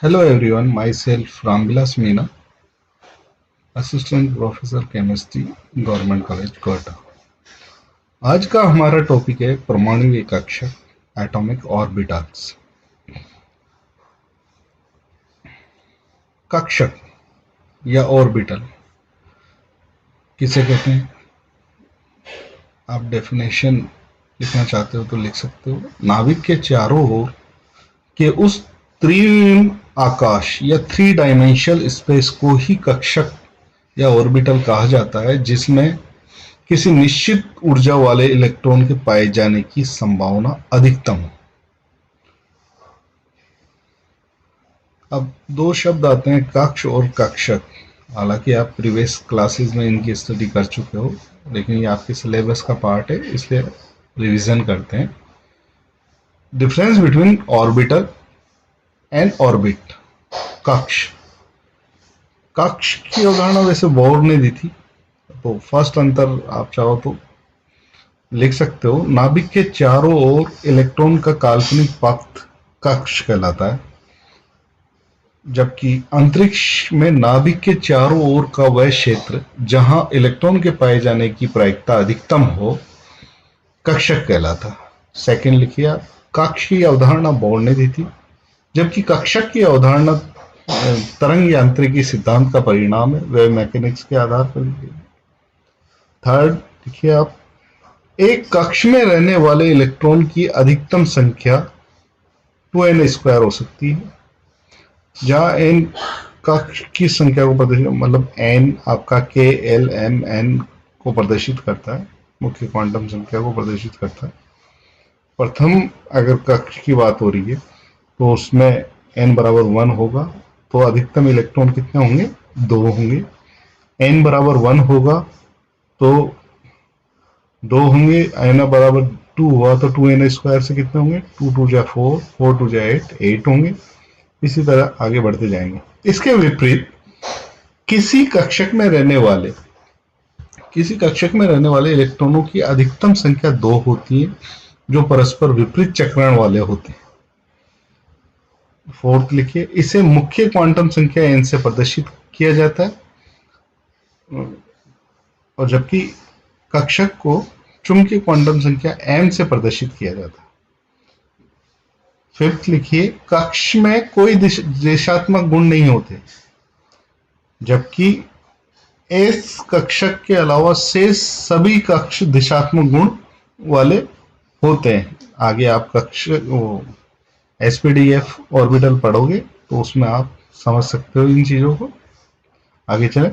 Hello everyone, myself Ramvilas Meena, Assistant Professor Chemistry, Government College, Kota. आज का हमारा topic है परमाणु कक्षक एटॉमिक ऑर्बिटल्स। कक्षक या ऑर्बिटल किसे कहते हैं? आप डेफिनेशन लिखना चाहते हो तो लिख सकते हो। नाभिक के चारों ओर के उस त्रिविम आकाश या थ्री डायमेंशनल स्पेस को ही कक्षक या ऑर्बिटल कहा जाता है, जिसमें किसी निश्चित ऊर्जा वाले इलेक्ट्रॉन के पाए जाने की संभावना अधिकतम हो। अब दो शब्द आते हैं, कक्ष और कक्षक। हालांकि आप प्रीवियस क्लासेस में इनकी स्टडी कर चुके हो, लेकिन ये आपके सिलेबस का पार्ट है, इसलिए रिवीजन करते हैं। Difference between orbital and orbit. कक्ष कक्ष की अवधारणा वैसे बोर ने दी थी, तो फर्स्ट अंतर आप चाहो तो लिख सकते हो। नाभिक के चारों ओर इलेक्ट्रॉन का काल्पनिक पथ कक्ष कहलाता है, जबकि अंतरिक्ष में नाभिक के चारों ओर का वह क्षेत्र जहां इलेक्ट्रॉन के पाए जाने की प्रायिकता अधिकतम हो कक्षक कहलाता है। सेकंड लिखिए, कक्ष की अवधारणा बोर ने दी थी, जबकि कक्षक की अवधारणा तरंग यांत्रिकी सिद्धांत का परिणाम है, वेव मैकेनिक्स के आधार पर ली गई। थर्ड देखिए आप, एक कक्ष में रहने वाले इलेक्ट्रॉन की अधिकतम संख्या 2n² हो सकती है, जहां n कक्ष की संख्या को प्रदर्शित, मतलब n आपका k l m n को प्रदर्शित करता है, मुख्य क्वांटम संख्या को प्रदर्शित करता है। प्रथम अगर कक्ष की बात हो रही है तो उसमें n बराबर 1 होगा, तो अधिकतम इलेक्ट्रॉन कितने होंगे? 2 होंगे। n बराबर 1 होगा तो 2 होंगे, n बराबर 2 हुआ तो 2n² से कितने होंगे? 2 2 जा 4, 4 2 जा 8 होंगे। इसी तरह आगे बढ़ते जाएंगे। इसके विपरीत किसी कक्षक में रहने वाले इलेक्ट्रॉनों की अधिकतम संख्या 2 होती है, जो परस्पर विपरीत चक्रण वाले होते हैं। फोर्थ लिखिए, इसे मुख्य क्वांटम संख्या n से प्रदर्शित किया जाता है, और जबकि कक्षक को चुंबकीय क्वांटम संख्या m से प्रदर्शित किया जाता है। फिफ्थ लिखिए, कक्ष में कोई दिशात्मक गुण नहीं होते, जबकि इस कक्षक के अलावा शेष सभी कक्ष दिशात्मक गुण वाले होते हैं। आगे आप कक्ष SPDF ऑर्बिटल पढ़ोगे तो उसमें आप समझ सकते हो इन चीजों को। आगे चले,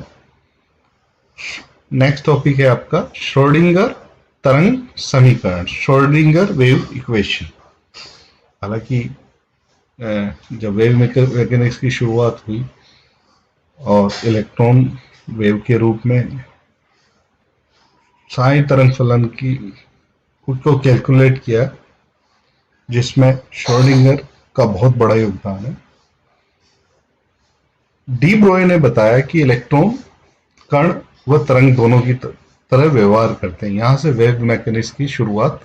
नेक्स्ट टॉपिक है आपका श्रोडिंगर तरंग समीकरण, श्रोडिंगर वेव इक्वेशन। हालांकि जब वेव मैकेनिक्स की शुरुआत हुई और इलेक्ट्रॉन वेव के रूप में साई तरंग फलन की खुद को कैलकुलेट किया, जिसमें श्रोडिंगर का बहुत बड़ा योगदान है। डी ब्रोई ने बताया कि इलेक्ट्रॉन कण व तरंग दोनों की तरह व्यवहार करते हैं। यहां से वेव मैकेनिक्स की शुरुआत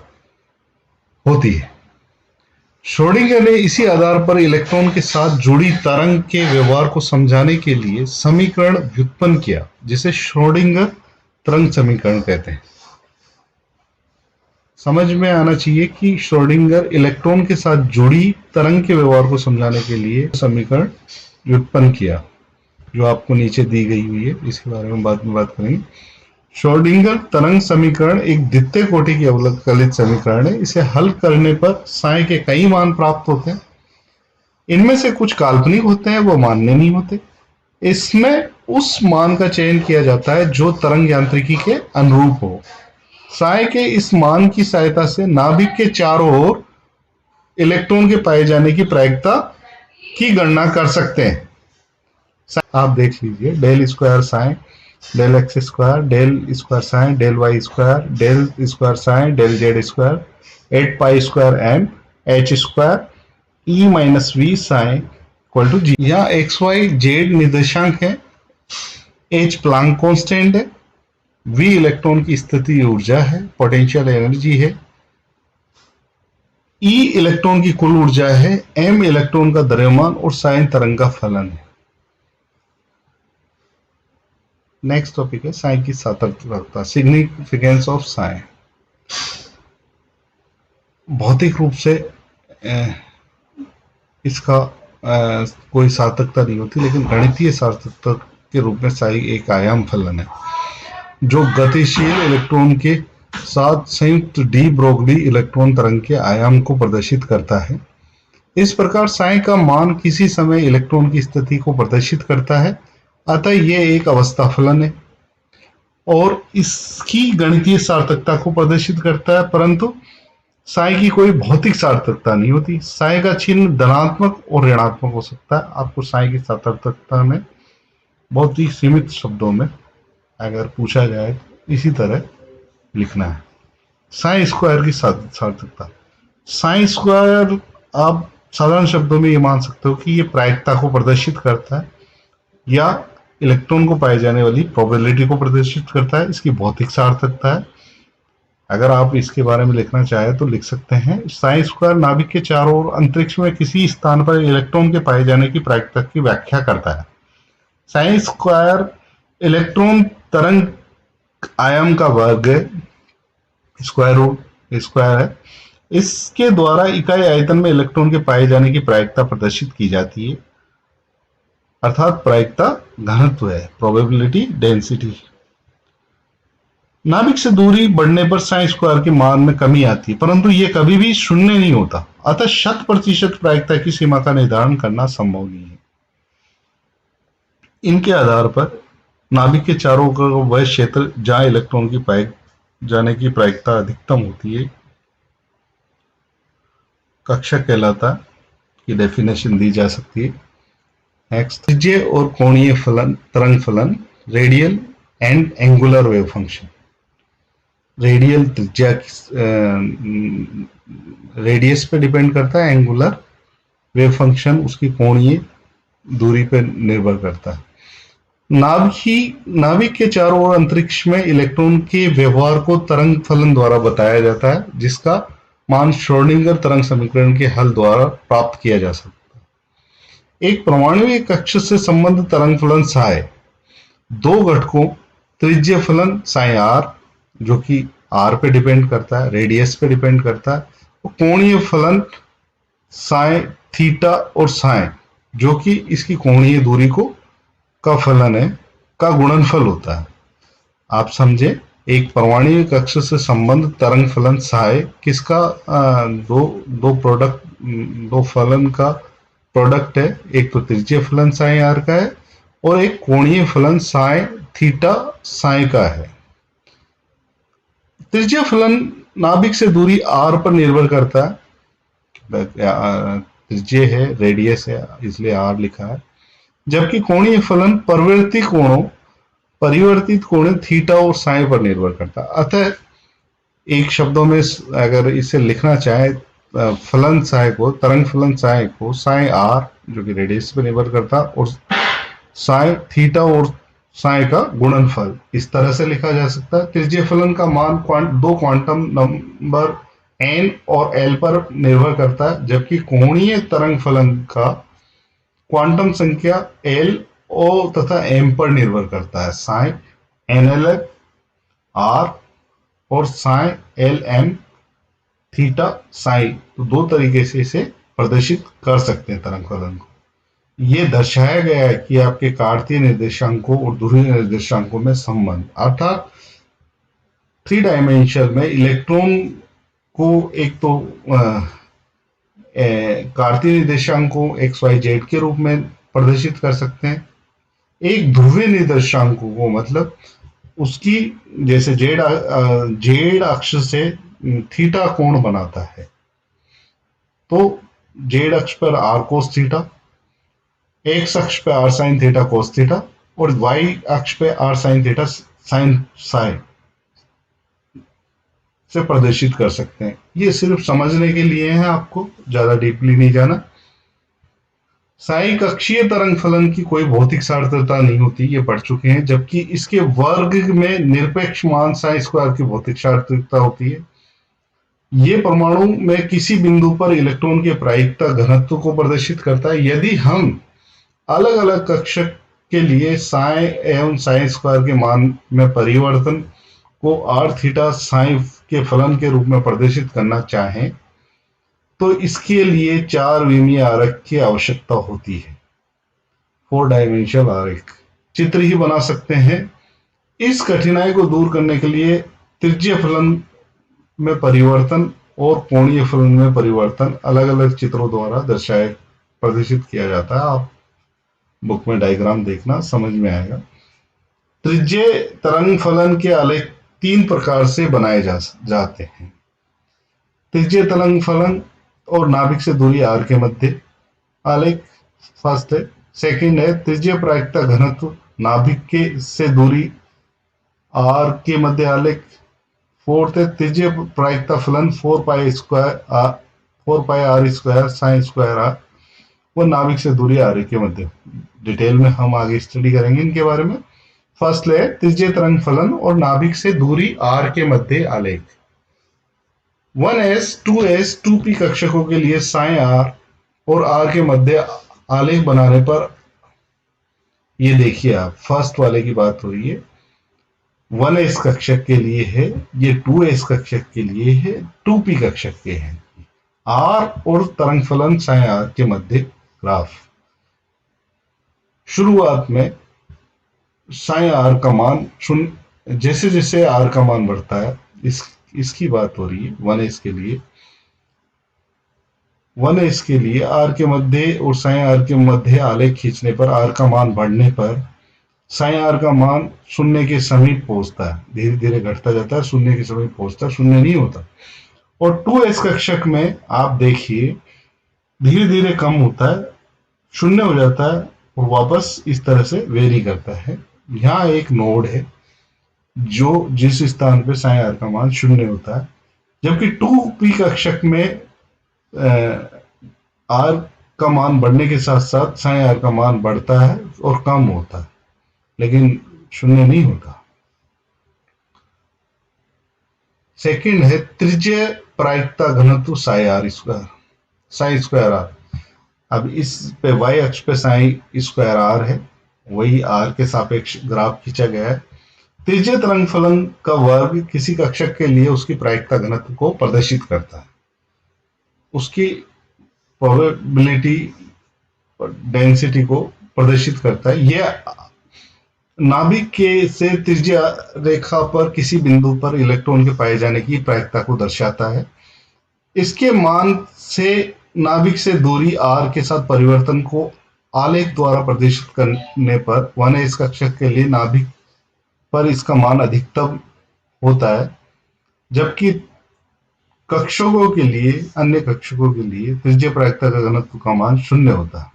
होती है। श्रोडिंगर ने इसी आधार पर इलेक्ट्रॉन के साथ जुड़ी तरंग के व्यवहार को समझाने के लिए समीकरण व्युत्पन्न किया, जिसे श्रोडिंगर तरंग समीकरण कहते हैं। समझ में आना चाहिए कि श्रोडिंगर इलेक्ट्रॉन के साथ जुड़ी तरंग के व्यवहार को समझाने के लिए समीकरण व्युत्पन्न किया, जो आपको नीचे दी गई हुई है, इसके बारे में बाद में बात करेंगे। श्रोडिंगर तरंग समीकरण एक द्वितीय कोटि की अवकलित समीकरण है। इसे हल करने पर साई के कई मान प्राप्त होते हैं। इनमें से कुछ काल्पनिक होते हैं, वो मान्य नहीं होते। इसमें उस मान का चयन किया जाता है जो तरंग यांत्रिकी के अनुरूप हो। साई के इस मान की सहायता से नाभिक के चारों ओर इलेक्ट्रॉन के पाए जाने की प्रायिकता की गणना कर सकते हैं। आप देख लीजिए, del square psi, del X square, del square psi, del Y square, del square psi, del Z square, 8 pi square M H square E minus V psi equal to जी। यहाँ एक्स वाई जेड निर्देशांक है, H Planck constant है, V electron की स्थिति ऊर्जा है, potential energy है, ई इलेक्ट्रॉन की कुल ऊर्जा है, एम इलेक्ट्रॉन का द्रव्यमान और साइन तरंग का फलन है। नेक्स्ट टॉपिक है साइन की सार्थकता, सिग्निफिकेंस ऑफ साइन। भौतिक रूप से इसका कोई सार्थकता नहीं होती, लेकिन गणितीय सार्थकता के रूप में साई एक आयाम फलन है जो गतिशील इलेक्ट्रॉन के साथ संयुक्त डी ब्रोगली इलेक्ट्रॉन तरंग के आयाम को प्रदर्शित करता है। इस प्रकार साई का मान किसी समय इलेक्ट्रॉन की स्थिति को प्रदर्शित करता है, अतः यह एक अवस्था फलन है और इसकी गणितीय सार्थकता को प्रदर्शित करता है, परंतु साई की कोई भौतिक सार्थकता नहीं होती। साई का चिन्ह धनात्मक और ऋणात्मक हो सकता है। आपको साई की सार्थकता में बहुत ही सीमित शब्दों में अगर पूछा जाए तो इसी तरह लिखना है। साई स्क्वायर की सार्थकता, साई स्क्वायर आप साधारण शब्दों में ये मान सकते हो कि ये प्रायिकता को प्रदर्शित करता है या इलेक्ट्रॉन को पाए जाने वाली प्रोबेबिलिटी को प्रदर्शित करता है। इसकी भौतिक सार्थकता है। अगर आप इसके बारे में लिखना चाहे तो लिख सकते हैं, साई स्क्वायर नाभिक के चारों ओर अंतरिक्ष में किसी स्थान पर इलेक्ट्रॉन के पाए जाने की प्रायिकता की व्याख्या करता है। साई स्क्वायर इलेक्ट्रॉन तरंग आयाम का वर्ग है, स्क्वायर रूट स्क्वायर है। इसके द्वारा इकाई आयतन में इलेक्ट्रॉन के पाए जाने की प्रायिकता प्रदर्शित की जाती है, अर्थात प्रायिकता घनत्व है, प्रोबेबिलिटी डेंसिटी। नाभिक से दूरी बढ़ने पर साई स्क्वायर के मान में कमी आती है, परंतु यह कभी भी शून्य नहीं होता, अतः 100% प्रायिकता की सीमा का निर्धारण करना संभव नहीं है। इनके आधार पर नाभिक के चारों ओर वह क्षेत्र जहां इलेक्ट्रॉन की पाए जाने की प्रायिकता अधिकतम होती है कक्षक कहलाता है, की डेफिनेशन दी जा सकती है। नेक्स्ट, त्रिज्य और कोणीय फलन, तरंग फलन, radial and angular wave function. Radial त्रिज्या रेडियस पे डिपेंड करता है, एंगुलर वेव फंक्शन उसकी कोणीय दूरी पर निर्भर करता है। नाभिक के चारों ओर अंतरिक्ष में इलेक्ट्रॉन के व्यवहार को तरंग फलन द्वारा बताया जाता है, जिसका मान श्रोडिंगर तरंग समीकरण के हल द्वारा प्राप्त किया जा सकता है। एक परमाणु कक्ष से संबंध तरंग फलन साई, दो घटकों त्रिज्य फलन साई आर जो कि आर पे डिपेंड करता है, रेडियस पे डिपेंड करता है, और कोणीय फलन साई थीटा और साई जो कि इसकी कोणीय दूरी को का फलन है, का गुणनफल होता है। आप समझे, एक परमाणु कक्ष से संबंध तरंग फलन साई किसका दो फलन का प्रोडक्ट है, एक तो त्रिज्य फलन साई आर का है और एक कोणीय फलन साई थीटा साई का है। त्रिज्य फलन नाभिक से दूरी आर पर निर्भर करता है, त्रिज्य है, रेडियस है, इसलिए आर लिखा है, जबकि कोणीय फलन परिवर्तित कोण थीटा और साई पर निर्भर करता है। अतः एक शब्दों में अगर इसे लिखना चाहे, फलन साई को, तरंग फलन साई को साई आर जो कि रेडियस पर निर्भर करता है और साई थीटा और साई का गुणनफल, इस तरह से लिखा जा सकता है। त्रिज्य फलन का मान दो क्वांटम नंबर n और l पर निर्भर करता है, जबकि कोणीय तरंग फलन का क्वांटम संख्या l o तथा m पर निर्भर करता है। साई nl r और साई lm थीटा साई, तो दो तरीके से इसे प्रदर्शित कर सकते हैं तरंग फलन को। ये दर्शाया गया है कि आपके कार्तीय निर्देशांकों और ध्रुवीय निर्देशांकों में संबंध, अर्थात 3 डायमेंशन में इलेक्ट्रॉन को एक तो कार्तीय निर्देशांकों एक्स वाई जेड के रूप में प्रदर्शित कर सकते हैं, एक ध्रुवीय निर्देशांकों को मतलब उसकी जैसे जेड अक्ष से थीटा कोण बनाता है, तो जेड अक्ष पर आर कोस थीटा, एक्स अक्ष पे R sine theta cos theta और वाई अक्ष पे R sine theta sine psi से प्रदर्शित कर सकते हैं। ये सिर्फ समझने के लिए है, आपको ज्यादा डीपली नहीं जाना। साई कक्षीय तरंग फलन की कोई भौतिक सार्थकता नहीं होती, ये पढ़ चुके हैं, जबकि इसके वर्ग में निरपेक्ष मान साई स्क्वायर की भौतिक सार्थकता होती है। ये परमाणु में किसी बिंदु पर इलेक्ट्रॉन के प्रायिकता घनत्व को प्रदर्शित करता है। यदि हम अलग अलग कक्षक के लिए साई एवं साई स्क्वायर के मान में परिवर्तन को आर थीटा साई के फलन के रूप में प्रदर्शित करना चाहें तो इसके लिए 4 विमीय आरेख की आवश्यकता होती है। 4 डायमेंशनल आरेख चित्र ही बना सकते हैं। इस कठिनाई को दूर करने के लिए त्रिज्य फलन में परिवर्तन और कोणीय फलन में परिवर्तन अलग अलग चित्रों द्वारा दर्शाए प्रदर्शित किया जाता है। आप बुक में डायग्राम देखना, समझ में आएगा। त्रिज्य तरंग फलन के आलेख 3 प्रकार से बनाए जाते हैं। त्रिज्य तरंग फलन और नाभिक से दूरी r के मध्य आलेख फर्स्ट है। सेकंड है त्रिज्य प्रायिकता घनत्व नाभिक के से दूरी r के मध्य आलेख। फोर्थ है त्रिज्य प्रायिकता फलन 4 पाई r square sine square r वो नाभिक से दूरी r के मध्य। डिटेल में हम आगे स्टडी करेंगे इनके बारे में। फर्स्ट है त्रिज्य तरंग फलन और नाभिक से दूरी r के मध्य आलेख। 1s 2s 2p कक्षकों के लिए साइन r और r के मध्य आलेख बनाने पर ये देखिए, आप फर्स्ट वाले की बात हो रही है। 1s कक्षक के लिए है, ये 2s कक्षक के लिए है, 2p कक्षक के हैं। r और तरंग फलन साइन r के मध्य ग्राफ। शुरुआत में साइन r का मान शून्य, जैसे जैसे r का मान बढ़ता है, इसकी बात हो रही है 1s के लिए। 1s के लिए r के मध्य और साइन r के मध्य आलेख खींचने पर r का मान बढ़ने पर साइन r का मान शून्य के समीप पहुंचता है, धीरे धीरे घटता जाता है, शून्य के समीप पहुंचता है, शून्य नहीं होता। और 2s कक्षक में आप देखिए धीरे धीरे कम होता है, शून्य हो जाता है और वापस इस तरह से वेरी करता है। यहाँ एक नोड है जो जिस स्थान पे साइन r का मान शून्य होता है, जबकि 2p कक्षक में r का मान बढ़ने के साथ साथ साइन r का मान बढ़ता है और कम होता है, लेकिन शून्य नहीं होता। सेकंड है त्रिज्य प्रायिकता घनत्व साई स्क्वायर r। अब इस पे y अक्ष पे साई स्क्वायर r है, वही r के सापेक्ष ग्राफ खींचा गया है। त्रिज्य तरंग फलन का वर्ग किसी कक्षक के लिए उसकी प्रायिकता घनत्व को प्रदर्शित करता है, उसकी प्रोबेबिलिटी डेंसिटी को प्रदर्शित करता है। यह नाभिक के से त्रिज्या रेखा पर किसी बिंदु पर इलेक्ट्रॉन के पाए जाने की प्रायिकता को दर्शाता है। इसके मान से नाभिक से दूरी r के साथ परिवर्तन को आलेख द्वारा प्रदर्शित करने पर 1s कक्षक के लिए नाभिक पर इसका मान अधिकतम होता है, जबकि कक्षकों के लिए, अन्य कक्षकों के लिए त्रिज्य प्रायिकता का घनत्व का मान शून्य होता है।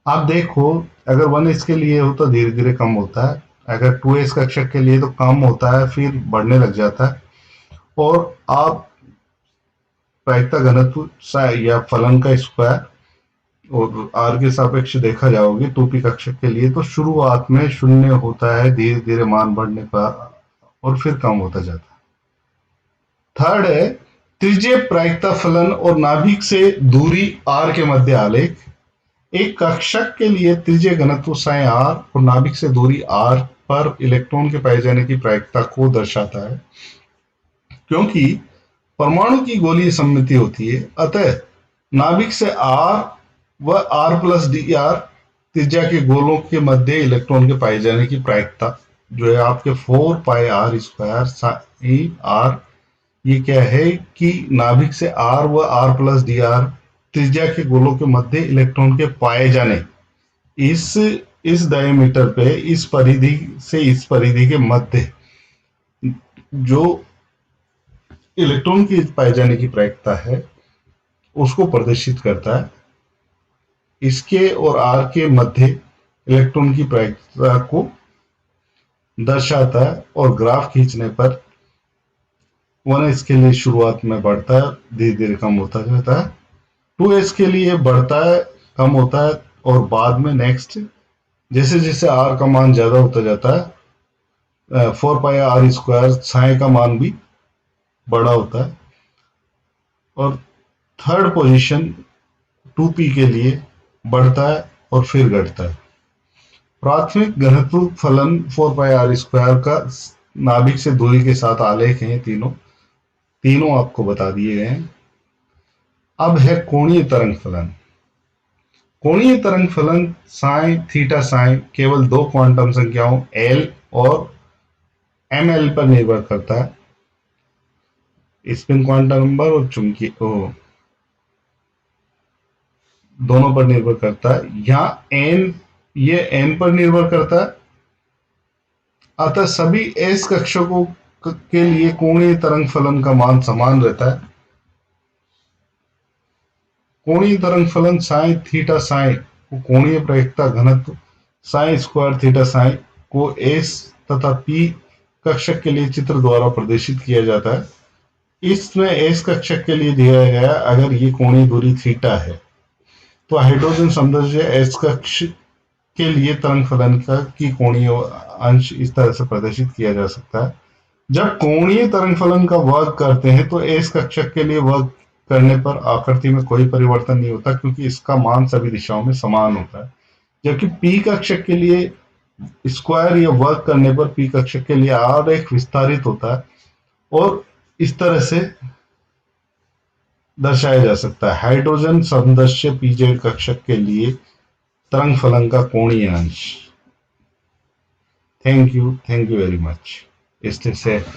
आप देखो, अगर 1s के लिए हो तो धीरे धीरे कम होता है, अगर 2s कक्षक के लिए तो कम होता है फिर बढ़ने लग जाता है। और आप प्रायिकता घनत्व या फलन का स्क्वायर और r के सापेक्ष देखा जाओगे 2p कक्षक के लिए तो शुरुआत में शून्य होता है, धीरे धीरे मान बढ़ने पर और फिर कम होता जाता है। थर्ड है त्रिज्य प्रायिकता फलन और नाभिक से दूरी r के मध्य आलेख। एक कक्षक के लिए त्रिज्य घनत्व साइन r और नाभिक से दूरी r पर इलेक्ट्रॉन के पाए जाने की प्रायिकता को दर्शाता है। क्योंकि परमाणु की गोलीय सममिति होती है, अतः नाभिक से r व r प्लस डी आर त्रिज्या के गोलों के मध्य इलेक्ट्रॉन के पाए जाने की प्रायिकता जो है आपके 4 पाई r स्क्वायर साइन r। ये क्या है कि नाभिक से r व r प्लस डी आर त्रिज्या के गोलों के मध्य इलेक्ट्रॉन के पाए जाने इस डायमीटर पे, इस परिधि से इस परिधि के मध्य जो इलेक्ट्रॉन की पाए जाने की प्रायिकता है उसको प्रदर्शित करता है। इसके और r के मध्य इलेक्ट्रॉन की प्रायिकता को दर्शाता है और ग्राफ खींचने पर 1s के लिए शुरुआत में बढ़ता है, धीरे धीरे कम होता जाता है। 2s के लिए बढ़ता है, कम होता है और बाद में नेक्स्ट जैसे जैसे r का मान ज्यादा होता जाता है 4 पाई r स्क्वायर साइन का मान भी बड़ा होता है। और थर्ड पोजीशन 2p के लिए बढ़ता है और फिर घटता है। प्राथमिक घनत्व फलन 4πr² का नाभिक से दूरी के साथ आलेख है। तीनों तीनों आपको बता दिए गए हैं। अब है कोणीय तरंग फलन। कोणीय तरंग फलन साइन थीटा साइन केवल दो क्वांटम संख्याओं एल और ml पर निर्भर करता है। स्पिन क्वांटम नंबर और चुंबकीय दोनों पर निर्भर करता है। यहाँ ये n पर निर्भर करता है। अतः सभी s कक्षकों के लिए कोणीय तरंग फलन का मान समान रहता है। कोणीय तरंग फलन साइन थीटा साइन को कोणीय प्रायिकता घनत्व साइन स्क्वायर थीटा साइन को s तथा p कक्षक के लिए चित्र द्वारा प्रदर्शित किया जाता है। इसमें s कक्षक के लिए दिया गया अगर ये कोणीय दूरी थीटा है तो हाइड्रोजन समदर्शक s कक्ष के लिए तरंग फलन की कोणीय अंश इस तरह से प्रदर्शित किया जा सकता है। जब कोणीय तरंग फलन का वर्ग करते हैं तो s कक्षक के लिए वर्ग करने पर आकृति में कोई परिवर्तन नहीं होता क्योंकि इसका मान सभी दिशाओं में समान होता है। जबकि p कक्षक के लिए स्क्वायर या वर्ग करने पर p कक्षक के लिए आरेख विस्तारित होता है और इस तरह से दर्शाया जा सकता है। हाइड्रोजन समदर्श्य pz कक्षक के लिए तरंग फलन का कोणीय अंश। Thank you very much. Stay safe.